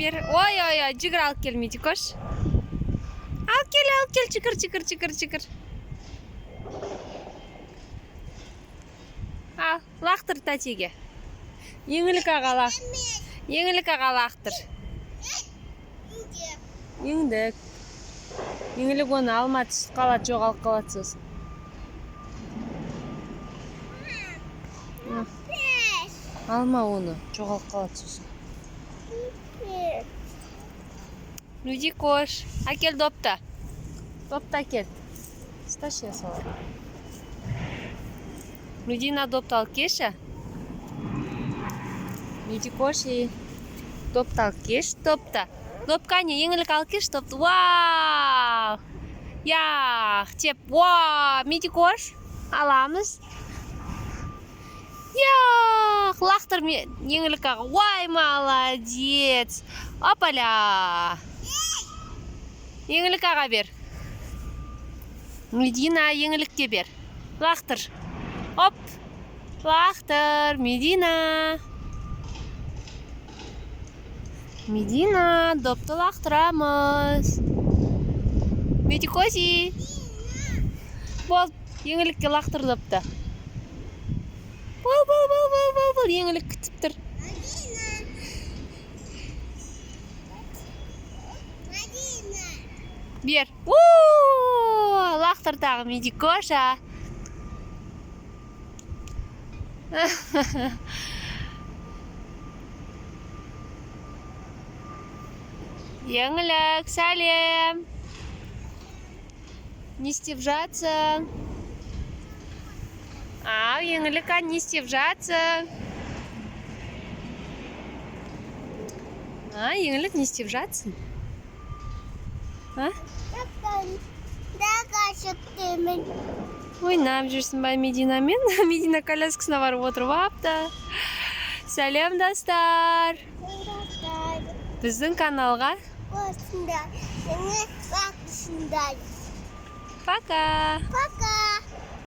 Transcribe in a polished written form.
Бер. Ой, жүгір алып келмейді, көш. Алып кел, жүгір. Ал, лақтыр тәтеге. Еңілік аға лақтыр. Еңілік оны алмады, сүт қалады, жоғалып қалады сосын. Алма оны, жоғалып қалады сосын. Люди кош, әкел допта. Допта әкел. Сташия салар. Людина допта алып кеші. Люди кош и допта алып кеш, допта. Допқа не, еңілік алып кеш, допта. Вау! Яқ, теп, вау! Миди кош, аламыз. Яқ, лақтыр еңілік аға. Вай, молодец! Опаля! Еңілік аға бер. Медина еңілікке бер. Лақтыр. Оп! Лақтыр, Медина. Медина, допты лақтырамыз. Медикози. Бол, еңілікке лақтыр допты. Бол, еңілік күтіп тұр. Бер. Лақтыр тағы Медикоша. Еңілік, сәлем. Не істеп жатсың? Ау, еңілік, не істеп жатсың? Еңілік, не істеп жатсың? Ойнап жүрсің ба Мединамен? Медина коляскасына барып отырып апты. Сәлем, достар. Біздің каналға. Пока.